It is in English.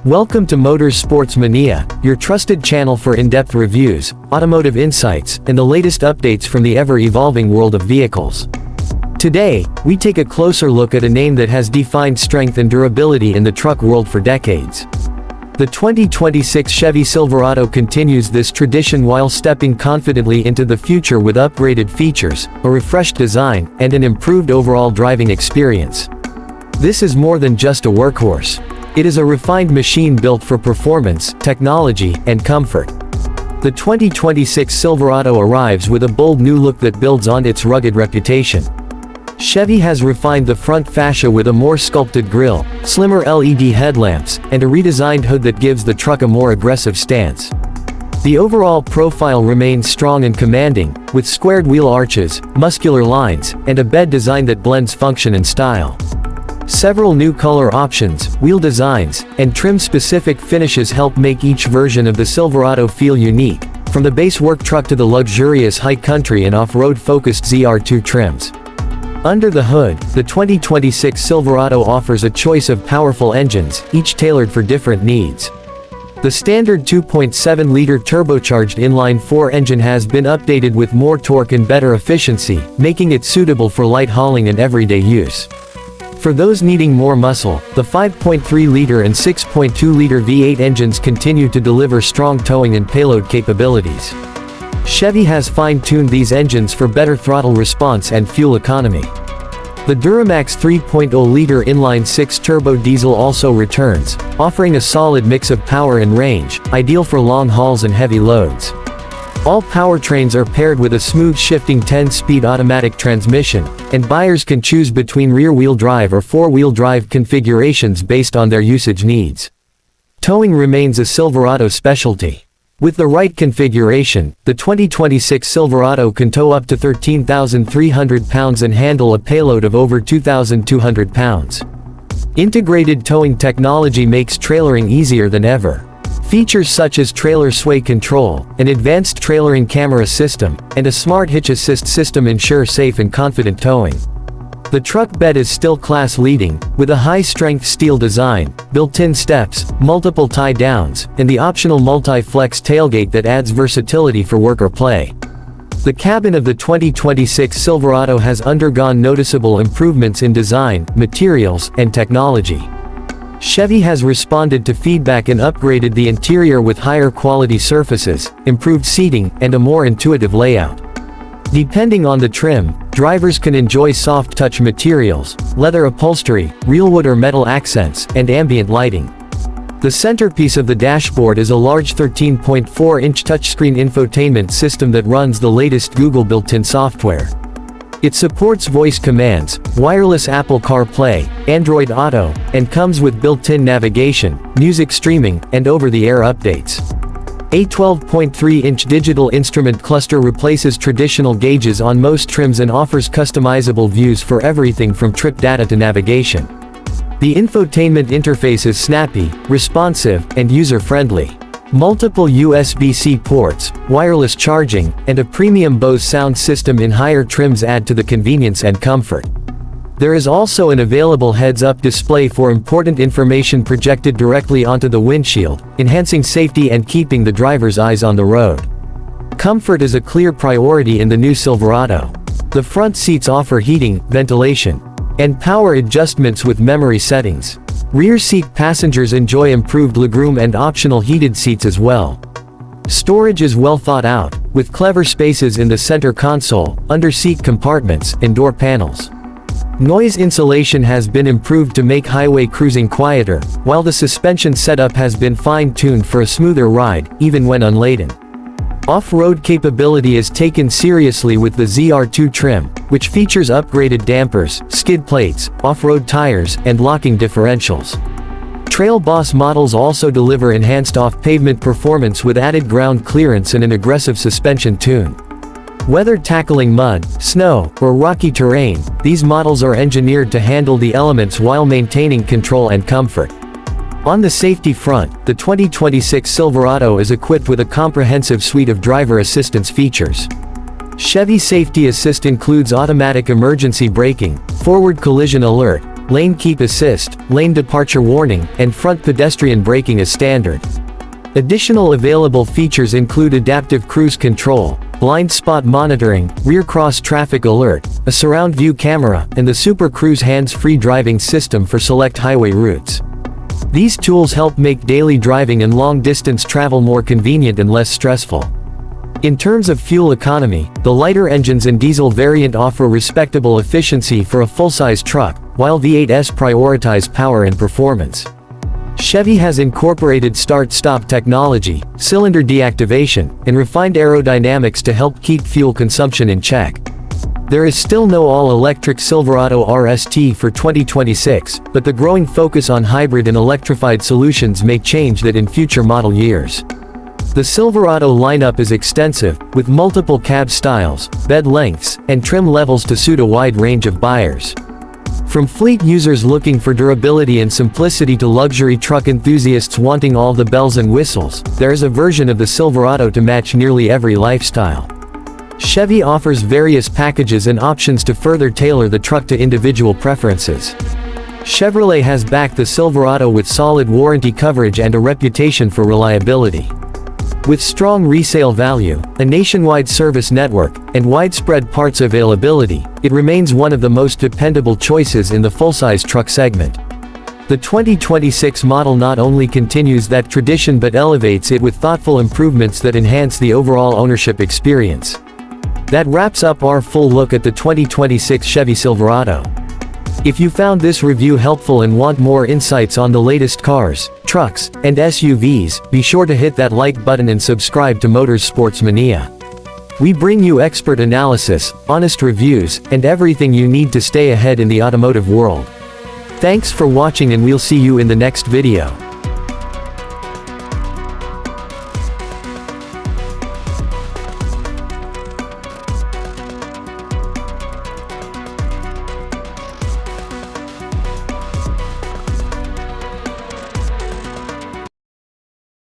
Welcome to Motorsports Menia, your trusted channel for in-depth reviews, automotive insights, and the latest updates from the ever-evolving world of vehicles. Today, we take a closer look at a name that has defined strength and durability in the truck world for decades. The 2026 Chevy Silverado continues this tradition while stepping confidently into the future with upgraded features, a refreshed design, and an improved overall driving experience. This is more than just a workhorse. It is a refined machine built for performance, technology, and comfort. The 2026 Silverado arrives with a bold new look that builds on its rugged reputation. Chevy has refined the front fascia with a more sculpted grille, slimmer LED headlamps, and a redesigned hood that gives the truck a more aggressive stance. The overall profile remains strong and commanding, with squared wheel arches, muscular lines, and a bed design that blends function and style. Several new color options, wheel designs, and trim-specific finishes help make each version of the Silverado feel unique, from the base work truck to the luxurious high country and off-road focused ZR2 trims. Under the hood, the 2026 Silverado offers a choice of powerful engines, each tailored for different needs. The standard 2.7-liter turbocharged inline-4 engine has been updated with more torque and better efficiency, making it suitable for light hauling and everyday use. For those needing more muscle, the 5.3-liter and 6.2-liter V8 engines continue to deliver strong towing and payload capabilities. Chevy has fine-tuned these engines for better throttle response and fuel economy. The Duramax 3.0-liter inline-6 turbo diesel also returns, offering a solid mix of power and range, ideal for long hauls and heavy loads. All powertrains are paired with a smooth shifting 10-speed automatic transmission, and buyers can choose between rear-wheel drive or four-wheel drive configurations based on their usage needs. Towing remains a Silverado specialty. With the right configuration, the 2026 Silverado can tow up to 13,300 pounds and handle a payload of over 2,200 pounds. Integrated towing technology makes trailering easier than ever. Features such as trailer sway control, an advanced trailering camera system, and a smart hitch assist system ensure safe and confident towing. The truck bed is still class-leading, with a high-strength steel design, built-in steps, multiple tie-downs, and the optional multi-flex tailgate that adds versatility for work or play. The cabin of the 2026 Silverado has undergone noticeable improvements in design, materials, and technology. Chevy has responded to feedback and upgraded the interior with higher quality surfaces, improved seating, and a more intuitive layout. Depending on the trim, drivers can enjoy soft touch materials, leather upholstery, real wood or metal accents, and ambient lighting. The centerpiece of the dashboard is a large 13.4-inch touchscreen infotainment system that runs the latest Google built-in software. It supports voice commands, wireless Apple CarPlay, Android Auto, and comes with built-in navigation, music streaming, and over-the-air updates. A 12.3-inch digital instrument cluster replaces traditional gauges on most trims and offers customizable views for everything from trip data to navigation. The infotainment interface is snappy, responsive, and user-friendly. Multiple USB-C ports, wireless charging, and a premium Bose sound system in higher trims add to the convenience and comfort. There is also an available heads-up display for important information projected directly onto the windshield, enhancing safety and keeping the driver's eyes on the road. Comfort is a clear priority in the new Silverado. The front seats offer heating, ventilation, and power adjustments with memory settings. Rear seat passengers enjoy improved legroom and optional heated seats as well. Storage is well thought out, with clever spaces in the center console, under-seat compartments, and door panels. Noise insulation has been improved to make highway cruising quieter, while the suspension setup has been fine-tuned for a smoother ride, even when unladen. Off-road capability is taken seriously with the ZR2 trim, which features upgraded dampers, skid plates, off-road tires, and locking differentials. Trail Boss models also deliver enhanced off-pavement performance with added ground clearance and an aggressive suspension tune. Whether tackling mud, snow, or rocky terrain, these models are engineered to handle the elements while maintaining control and comfort. On the safety front, the 2026 Silverado is equipped with a comprehensive suite of driver assistance features. Chevy Safety Assist includes automatic emergency braking, forward collision alert, lane keep assist, lane departure warning, and front pedestrian braking as standard. Additional available features include adaptive cruise control, blind spot monitoring, rear cross traffic alert, a surround view camera, and the Super Cruise hands-free driving system for select highway routes. These tools help make daily driving and long-distance travel more convenient and less stressful. In terms of fuel economy, the lighter engines and diesel variant offer respectable efficiency for a full-size truck, while V8s prioritize power and performance. Chevy has incorporated start-stop technology, cylinder deactivation, and refined aerodynamics to help keep fuel consumption in check. There is still no all-electric Silverado RST for 2026, but the growing focus on hybrid and electrified solutions may change that in future model years. The Silverado lineup is extensive, with multiple cab styles, bed lengths, and trim levels to suit a wide range of buyers. From fleet users looking for durability and simplicity to luxury truck enthusiasts wanting all the bells and whistles, there is a version of the Silverado to match nearly every lifestyle. Chevy offers various packages and options to further tailor the truck to individual preferences. Chevrolet has backed the Silverado with solid warranty coverage and a reputation for reliability. With strong resale value, a nationwide service network, and widespread parts availability, it remains one of the most dependable choices in the full-size truck segment. The 2026 model not only continues that tradition but elevates it with thoughtful improvements that enhance the overall ownership experience. That wraps up our full look at the 2026 Chevy Silverado. If you found this review helpful and want more insights on the latest cars, trucks, and SUVs, be sure to hit that like button and subscribe to Motorsports Menia. We bring you expert analysis, honest reviews, and everything you need to stay ahead in the automotive world. Thanks for watching and we'll see you in the next video.